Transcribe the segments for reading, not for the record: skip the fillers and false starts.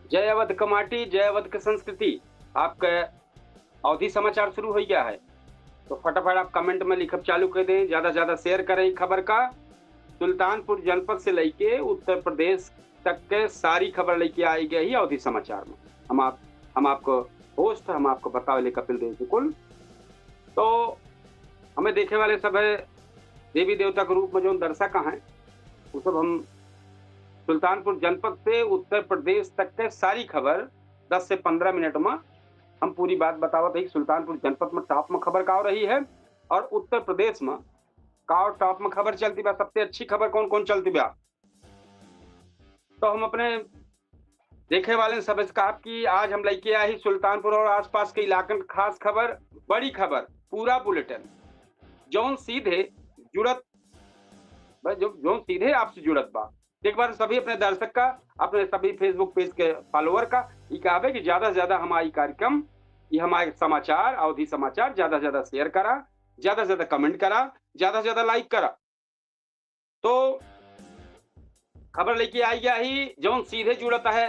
जय अवध का माटी, जय अवध की संस्कृति। आपका अवधी समाचार शुरू हो गया है, तो फटाफट आप कमेंट में लिखब चालू कर दें, ज्यादा से ज्यादा शेयर करें खबर का। सुल्तानपुर जनपद से लेके उत्तर प्रदेश तक के सारी खबर लेके आई गई है अवधी समाचार में। हम आपको होस्ट, हम आपको बतावे कपिल देव कुल। तो हमें देखने वाले सब है देवी देवता के रूप में जो दर्शक हैं, वो सब हम सुल्तानपुर जनपद से उत्तर प्रदेश तक के सारी खबर 10 से 15 मिनट में हम पूरी बात बतावत है। सुल्तानपुर जनपद में टॉप में खबर का हो रही है और उत्तर प्रदेश में का टॉप में खबर चलती बा। सबसे अच्छी खबर कौन कौन चलती बा, तो हम अपने देखे वाले सब कहा कि आज हम लेके आए ही सुल्तानपुर और आसपास के इलाकन खास खबर, बड़ी खबर, पूरा बुलेटिन जौन सीधे जुड़त जो सीधे आपसे जुड़त बा। एक बार सभी अपने दर्शक का, अपने सभी फेसबुक पेज के फॉलोअर का ये कहा कि ज्यादा से ज्यादा हमारी कार्यक्रम, ये हमारे समाचार, अवधि समाचार ज्यादा से ज्यादा शेयर करा, ज्यादा से ज्यादा कमेंट करा, ज्यादा से ज्यादा लाइक करा। तो खबर लेके आई गया ही जौन सीधे जुड़ता है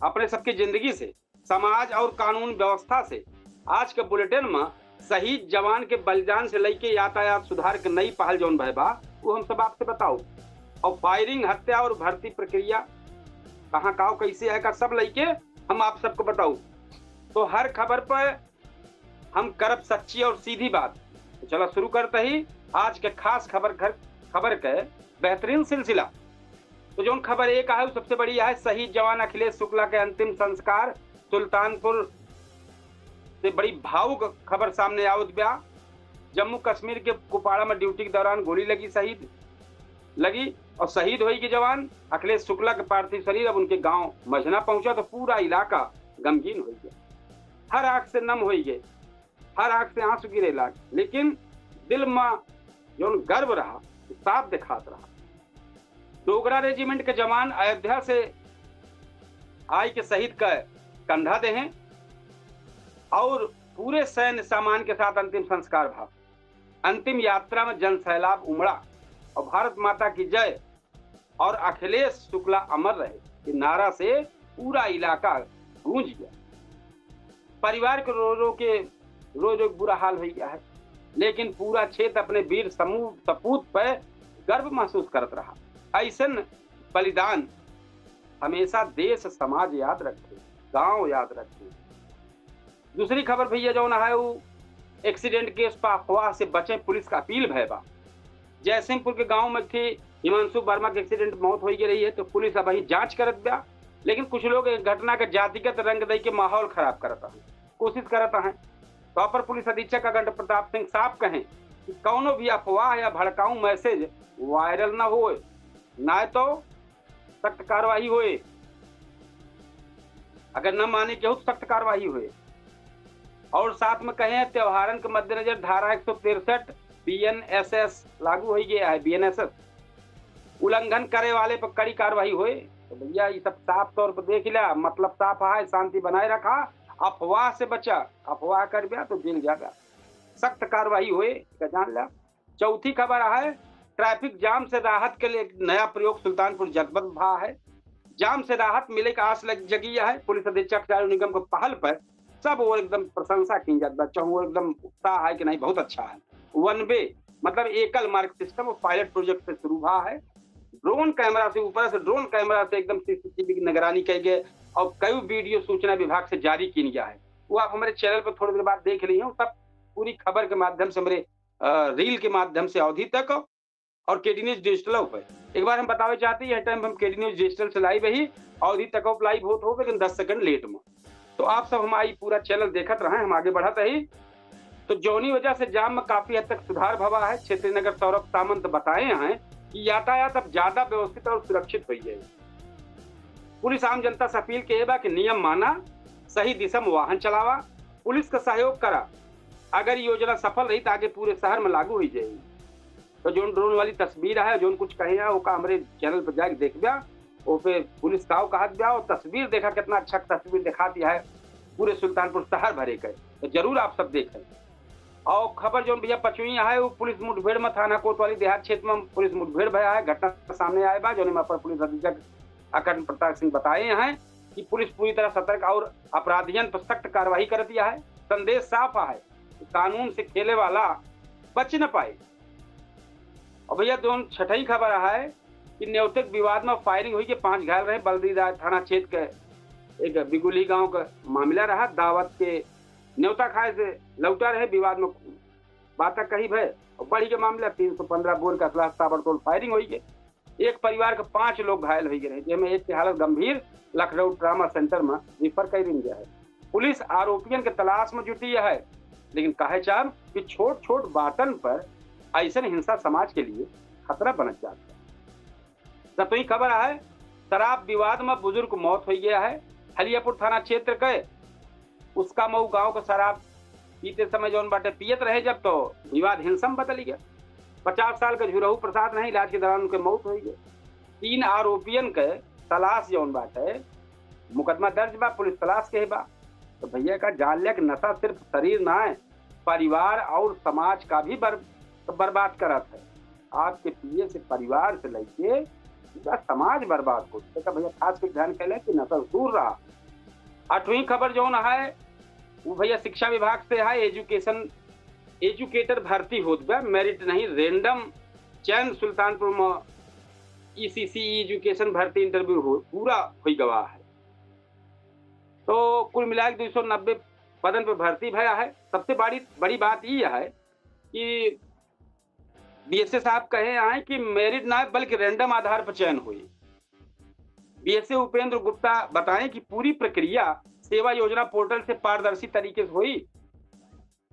अपने सबकी जिंदगी से, समाज और कानून व्यवस्था से। आज के बुलेटिन में शहीद जवान के बलिदान से लेके यातायात सुधार के नई पहल जौन भय बा वो हम सब आपसे बताओ, और फायरिंग, हत्या और भर्ती प्रक्रिया कहाँ का कैसे है का सब लेके हम आप सबको बताओ। तो हर खबर पर हम करब सच्ची और सीधी बात। तो चलो शुरू करते ही आज के खास खबर के बेहतरीन सिलसिला। तो जो खबर एक है वो सबसे बड़ी है, शहीद जवान अखिलेश शुक्ला के अंतिम संस्कार। सुल्तानपुर से बड़ी भावुक खबर सामने आवत बा। जम्मू कश्मीर के कुपवाड़ा में ड्यूटी के दौरान गोली लगी और शहीद हुई के जवान अखिलेश शुक्ला के पार्थिव शरीर अब उनके गांव मझना पहुंचा तो पूरा इलाका गमगीन हो गया। हर आंख से नम हो गए, हर आंख से आंसू गिरे लाग, लेकिन दिल में जो गर्व रहा साफ दिखात रहा। डोगरा रेजिमेंट के जवान अयोध्या से आई के शहीद का कंधा दे हैं और पूरे सैन्य सामान के साथ अंतिम संस्कार भाव। अंतिम यात्रा में जन सैलाब उमड़ा और भारत माता की जय और अखिलेश शुक्ला अमर रहे कि नारा से पूरा इलाका गूंज गया। परिवार के रोज बुरा हाल हो गया है, लेकिन पूरा क्षेत्र अपने वीर समूह सपूत पर गर्व महसूस करत रहा। ऐसन बलिदान हमेशा देश समाज याद रखे, गांव याद रखे। दूसरी खबर भैया जो है वो एक्सीडेंट केस पर अफवाह से बचे, पुलिस का अपील भयबा। जयसिंहपुर के गांव में थी हिमांशु वर्मा के एक्सीडेंट मौत हो रही है, तो पुलिस अब वही जांच करत बा। लेकिन कुछ लोग घटना के जातिगत रंग दे के माहौल खराब करता है, कोशिश करता है। तो अपर पुलिस अधीक्षक अखंड प्रताप सिंह साहब कहें कि कौनो भी अफवाह या भड़काऊ मैसेज वायरल न हो, ना तो सख्त कार्रवाई होए। अगर न माने के हो तो सख्त कार्रवाई हुए। और साथ में कहें त्योहारन के मद्देनजर धारा 163 बीएनएसएस लागू हो गया है। बीएनएसएस उल्लंघन करे वाले पर कड़ी कार्रवाई हुए। तो भैया ये सब साफ तौर पर देख लिया, मतलब साफ है, शांति बनाए रखा, अफवाह से बचा, अफवाह कर दिया तो जेल जाएगा, सख्त कार्रवाई हुए जान लिया। चौथी खबर है ट्रैफिक जाम से राहत के लिए एक नया प्रयोग सुल्तानपुर जनपद भा है। जाम से राहत मिले का आस जगी है। पुलिस अधीक्षक चारू निगम को पहल पर सब वो एकदम प्रशंसा की जाती, बच्चा वो एकदम उत्साह है कि नहीं बहुत अच्छा है। वन वे मतलब एकल मार्ग सिस्टम और पायलट प्रोजेक्ट से शुरू हुआ है। ड्रोन कैमरा से, ऊपर से ड्रोन कैमरा से एकदम सीसीटीवी की निगरानी की गई और कई वीडियो सूचना विभाग से जारी की गया है। वो आप हमारे चैनल पर थोड़ी देर बाद देख ली है। सब पूरी खबर के माध्यम से, हमारे रील के माध्यम से अवधि तक और केडी न्यूज डिजिटल पर एक बार हम बतावे चाहते हैं, टाइम हम केडी न्यूज डिजिटल से लाइव ही अवधि तक लाइव हो लेकिन 10 सेकंड लेट में। तो आप सब हमारी पूरा चैनल देखत रहे, हम आगे बढ़त रही। तो जौनी वजह से जाम में काफी हद तक सुधार भवा है। क्षेत्रीय नगर सौरभ सामंत बताए हैं कि यातायात अब ज्यादा व्यवस्थित और सुरक्षित हो गई। पुलिस आम जनता से अपील के बा कि नियम माना, सही दिशा में वाहन चलावा, पुलिस का सहयोग करा। अगर योजना सफल रही तो आगे पूरे शहर में लागू हो जाएगी। तो जो ड्रोन वाली तस्वीर है, जो कुछ कहे वो का हमारे चैनल पर जाके देख दिया, वो पे पुलिस का कहा दिया और तस्वीर देखा, कितना अच्छा तस्वीर दिखा दिया है पूरे सुल्तानपुर शहर भरे के। तो जरूर आप सब देखें। और खबर जो भैया पचुई है वो पुलिस मुठभेड़ में थाना कोतवाली देहात क्षेत्र में पुलिस मुठभेड़ भया है। घटना सामने आए बा जो अपर पुलिस अधीक्षक अखंड प्रताप सिंह बताए हैं कि पुलिस पूरी तरह सतर्क और अपराधियन पर सख्त कार्रवाई कर दिया है। संदेश साफ है कि कानून से खेले वाला बच न पाए। और भैया दोनों छठी खबर है कि न्योतक विवाद में फायरिंग हुई के 5 घायल रहे। बल्दीराज थाना क्षेत्र के एक बिगुली गांव का मामला रहा। दावत के न्योता खाए से लौटा रहे, विवाद में बात कही भय और बड़ी के मामला 315 बोर का खिलाफ ताबड़तोड़ फायरिंग हुई है। एक परिवार के 5 लोग घायल हो गए, जिसमें एक की हालत गंभीर लखनऊ ट्रामा सेंटर में रिफर कर दी गया है। पुलिस आरोपियों के तलाश में जुटी है, लेकिन कहे चाह कि छोट छोट बातन पर ऐसा हिंसा समाज के लिए खतरा बन जाता है। सतवीं खबर है, शराब विवाद में बुजुर्ग मौत हो गया है। हलियापुर थाना क्षेत्र के उसका मऊ गांव को शराब पीते समय जौन बाटे पियत रहे जब, तो विवाद हिंसा में बदल गया। 50 साल के झुरहू प्रसाद नहीं, इलाज के दौरान उनके मौत हो गई। 3 आरोपियन के तलाश जौन बाटे मुकदमा दर्ज बा, पुलिस तलाश के बा। तो भैया का जान लिया कि नशा सिर्फ शरीर ना है, परिवार और समाज का भी बर्बाद करत है। आपके पिए से परिवार से लेके पूरा समाज बर्बाद हो तो भैया खास कर ध्यान कैले कि नशा दूर रहा। 8वीं खबर जौन है वो भैया शिक्षा विभाग से है। एजुकेटर भर्ती होत बा, मेरिट नहीं, रेंडम चयन सुल्तानपुर में ईसीसी एजुकेशन भर्ती इंटरव्यू हो पूरा हुई गवाह है। तो कुल मिलाकर 290 पदन पर भर्ती भया है। सबसे बड़ी बात ये है कि बीएसए साहब कहे हैं कि मेरिट ना बल्कि रैंडम आधार पर चयन हुई। बीएसए उपेंद्र गुप्ता बताएं कि पूरी प्रक्रिया सेवा योजना पोर्टल से पारदर्शी तरीके से हुई।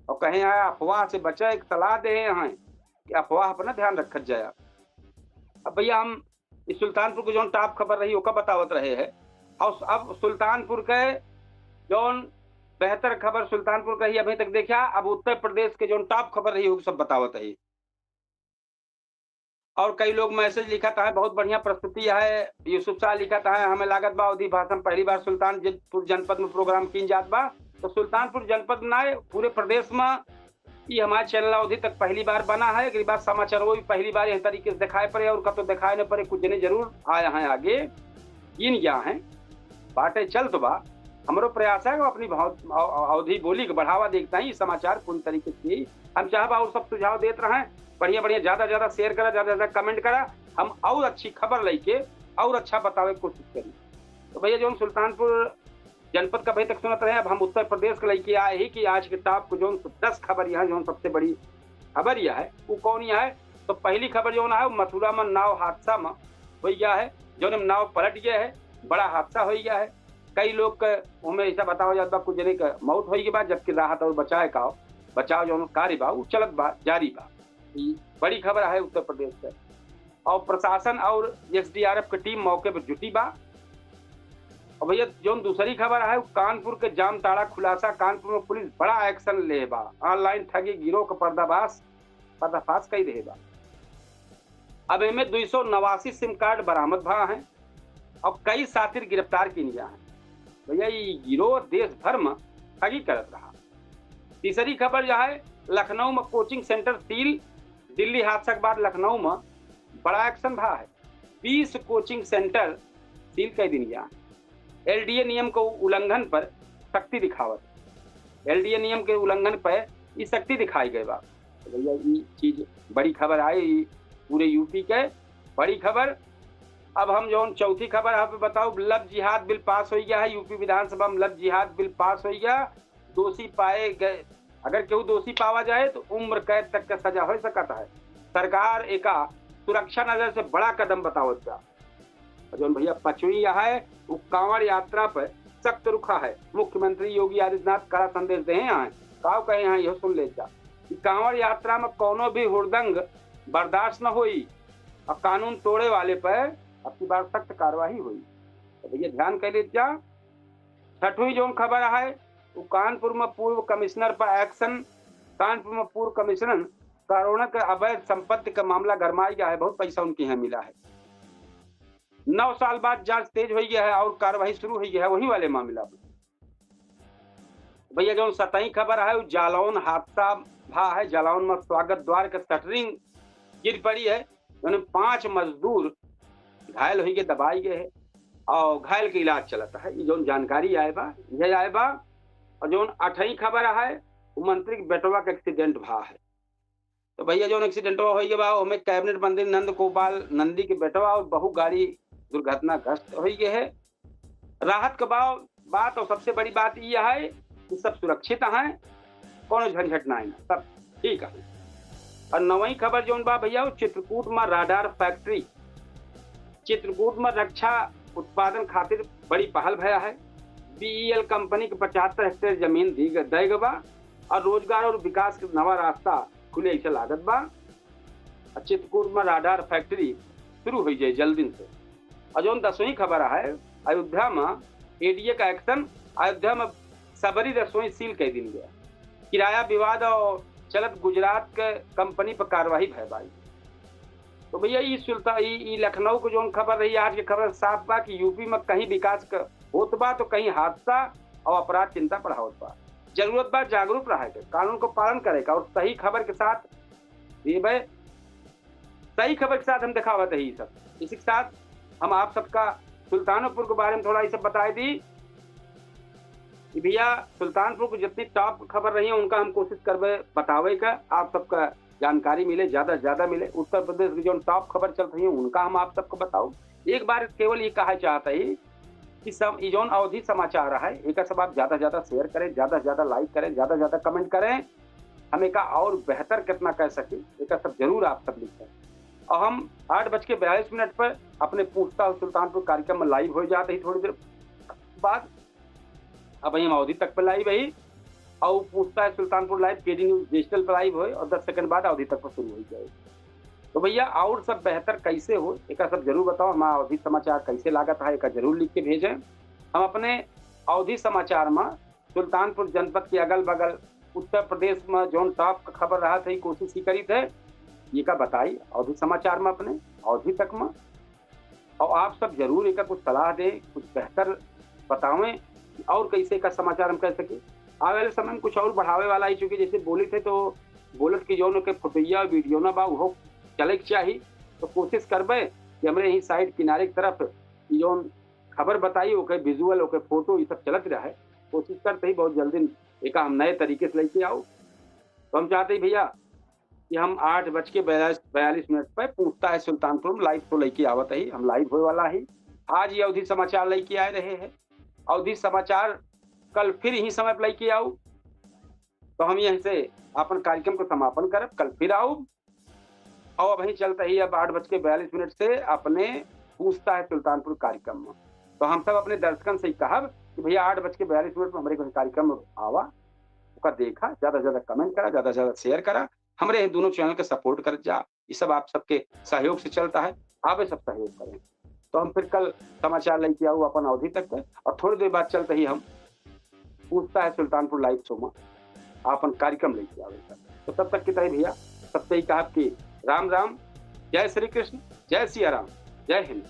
और कहे हैं अफवाह से बचा, एक सलाह दे हैं कि अफवाह पर ना ध्यान रखा जाए। अब भैया हम इस सुल्तानपुर को जो टॉप खबर रही ओका बतावत रहे हैं। और अब सुल्तानपुर के जो बेहतर खबर सुल्तानपुर का ही अभी तक देखा, अब उत्तर प्रदेश के जो टॉप खबर रही वो सब बतावत रही। और कई लोग मैसेज लिखा था, बहुत बढ़िया प्रस्तुति है। यूसुफ शाह लिखा था, हमें लागत बा अवधि भाषण पहली बार सुल्तानपुर जनपद में प्रोग्राम की जात बा। तो सुल्तानपुर जनपद ना पूरे प्रदेश में ये हमारे चैनल अवधि तक पहली बार बना है। एक बात समाचार वो भी पहली बार इस तरीके से दिखाए पड़े और कब तो दिखाए न पड़े, कुछ जने जरूर आए हैं आगे इन गया है बाटे चल। तो बा हमारो प्रयास है अपनी अवधि बोली का बढ़ावा देखता ही समाचार पूरी तरीके से हम चाहबा और सब सुझाव देते रहे। बढ़िया बढ़िया ज्यादा शेयर करा, ज्यादा कमेंट करा, हम और अच्छी खबर लेके और अच्छा बतावे की कोशिश करी। तो भैया जो सुल्तानपुर जनपद का भाई तक सुनत रहे, अब हम उत्तर प्रदेश के लेके आए ही कि आज के टॉप को जो 10 खबर यहाँ जो सबसे बड़ी खबर यह है वो कौन यह है। तो पहली खबर जो है मथुरा में नाव हादसा में हो गया है, जो नाव पलट गया है, बड़ा हादसा हो गया है। कई लोग उनमें ऐसा बताओ जाता कुछ जने का मौत हो गई बा, जबकि राहत और बचाव जो कार्य बा वो चलत बा, जारी बा। बड़ी खबर है उत्तर प्रदेश से। और प्रशासन और एसडीआरएफ की टीम मौके पर जुटी बा। और भैया जो दूसरी खबर है कानपुर के जामताड़ा खुलासा, कानपुर में पुलिस बड़ा एक्शन ले बा, ऑनलाइन ठगी गिरोह का पर्दाफाश कई रहे बा। अब इनमें 289 सिम कार्ड बरामद भा है और कई साथी गिरफ्तार की गया है। भैया ये गिरोह देश भर में ठगी करत रहा। तीसरी खबर यह है लखनऊ में कोचिंग सेंटर सील, दिल्ली हादसा के बाद लखनऊ में बड़ा एक्शन भा है। 20 कोचिंग सेंटर सील कर दी गया। एलडीए नियम को उल्लंघन पर सख्ती दिखावत, एलडीए नियम के उल्लंघन पर ये सख्ती दिखाई गई बा। तो भैया ये चीज बड़ी खबर आई पूरे यूपी के बड़ी खबर। अब हम जो चौथी खबर आप बताओ, लव जिहाद बिल पास हो गया है। यूपी विधानसभा में लव जिहाद बिल पास हो गया। दोषी पाए गए, अगर केहू दोषी पावा जाए तो उम्र कैद तक का सजा हो सकता है। सरकार एक सुरक्षा नजर से बड़ा कदम बतावत बा। जो भैया 5वीं है वो कांवड़ यात्रा पर सख्त रुखा है। मुख्यमंत्री योगी आदित्यनाथ कड़ा संदेश दे हैं, काव कहे हैं यह सुन ले जा कि कांवड़ यात्रा में कोनो भी हुड़दंग बर्दाश्त न हुई और कानून तोड़े वाले पर अब की बार सख्त कार्रवाई हुई। तो भैया ध्यान कर ले जा। 6वीं जो खबर है वो कानपुर में पूर्व कमिश्नर पर एक्शन। कानपुर में पूर्व कमिश्नर करोड़ों के अवैध संपत्ति का मामला गरमाया गया है, बहुत पैसा उनके यहाँ मिला है। 9 साल बाद जांच तेज हो गया है और कार्रवाई शुरू हो गया है वही वाले मामला में। भैया जो 7वीं खबर है वो जालौन हादसा भा है। जालौन में स्वागत द्वार का शटरिंग गिर पड़ी है, 5 मजदूर घायल हो गए, दबाई गए है। और घायल के इलाज चलता है। ये जो जानकारी आए बा यह आए बा। और जो 8वीं खबर है वो मंत्री के बेटवा का एक्सीडेंट भा है। तो भैया जो एक्सीडेंट हो गया बा हमें कैबिनेट मंत्री नंद गोपाल नंदी के बेटवा और बहु गाड़ी दुर्घटनाग्रस्त हो गए है। राहत के बात और सबसे बड़ी बात यह है कि सब सुरक्षित हैं, कोनो झंझट ना है, सब ठीक है। और 9वीं खबर जो बा भैया वो चित्रकूट में राडार फैक्ट्री, चित्रकूट में रक्षा उत्पादन खातिर बड़ी पहल भया है। बीईएल कंपनी के 75 हेक्टेयर जमीन दी बा और रोजगार और विकास के नवा रास्ता खुले ऐसे लागत बा। चित्रकूट में राडार फैक्ट्री शुरू हो जाए जल्दी से। और जो 10वीं खबर है अयोध्या में एडीए का एक्शन, अयोध्या में सबरी रसोई सील कर दी गया। किराया विवाद और चलत गुजरात के कंपनी पर कार्रवाई भय भाई। तो भैया ये लखनऊ को जो खबर रही आज की खबर साफ बा कि यूपी में कहीं विकास होत बा तो कहीं हादसा और अपराध चिंता बढ़ावत बा। जरूरत बा जागरूक रहे के, कानून को पालन करे का और सही खबर के साथ सही खबर के साथ हम दिखावत है। सब इसी के साथ हम आप सबका सुल्तानपुर के बारे में थोड़ा ये सब बताई दी कि भैया सुल्तानपुर को जितनी टॉप खबर रही है उनका हम कोशिश करबे बतावे का, आप सबका जानकारी मिले, ज्यादा से ज्यादा मिले। उत्तर प्रदेश की जो टॉप खबर चल रही है उनका हम आप सबको बताओ। एक बार केवल ये कहा चाहता है कि सब ये जो अवधि समाचार है एक सब आप ज्यादा से ज्यादा शेयर करें, ज्यादा से ज्यादा लाइक करें, ज्यादा से ज्यादा कमेंट करें। हम एक और बेहतर कितना कह सके एक सब जरूर आप सब लिखें। और हम 8:42 पर अपने पूछता हूँ सुल्तानपुर कार्यक्रम में लाइव हो जाते ही थोड़ी देर बाद। अब हम अवधि तक पर लाइव है और पूछता है Sultanpur live KD news digital पर लाइव हो और 10 सेकंड बाद अवधि तक पर शुरू हो जाए। तो भैया और सब बेहतर कैसे हो एक सब जरूर बताओ। हमारा अवधि समाचार कैसे लागत है एक जरूर लिख के भेजें। हम अपने अवधि समाचार में सुल्तानपुर जनपद के अगल बगल उत्तर प्रदेश में जो टॉप खबर रहा था कोशिश ही करी थे ये का बताई अवधि समाचार में अपने अवधि तक में। और आप सब जरूर एक कुछ सलाह दें, कुछ बेहतर बतावें और कैसे का समाचार हम कह सके। आने वाले समय में कुछ और बढ़ावे वाला ही, चूंकि जैसे बोले थे तो बोलत की जो के फोटोया वीडियो ना बा वो चले के चाहिए। तो कोशिश करबे कि हमारे यही साइड किनारे की तरफ जो खबर बताई ओके विजुअल ओके फोटो ये सब चलत रहा है। कोशिश करते ही बहुत जल्दी एक हम नए तरीके से लेके आओ। तो हम चाहते ही भैया कि हम 8:42 पर पूछता है सुल्तानपुर लाइव तो लेके आवत ही हम लाइव होने वाला ही। आज ये अवधि समाचार लेके आए रहे हैं। अवधि समाचार कल फिर यही समय पर लेके आओ। तो हम यहीं से अपन कार्यक्रम को समापन करब, कल फिर आओ। और वहीं चलता ही अब 8:42 से अपने पूछता है सुल्तानपुर कार्यक्रम में। तो हम सब अपने दर्शकन से कहब कि भैया 8:42 में हमारे कार्यक्रम आवा उसका देखा, ज्यादा से ज्यादा कमेंट करा, ज्यादा से ज्यादा शेयर करा, हमारे दोनों चैनल के सपोर्ट कर जा। ये सब आप सबके सहयोग से चलता है, आप सब सहयोग करें। तो हम फिर कल समाचार लेके आओ अपन अवधि तक और थोड़ी देर बाद चलते ही हम पूछता है सुल्तानपुर लाइव शो में अपन कार्यक्रम लेके आवेगा। तो तब तक की तरह भैया सबसे ही कहा कि राम राम, जय श्री कृष्ण, जय सिया राम, जय हिंद।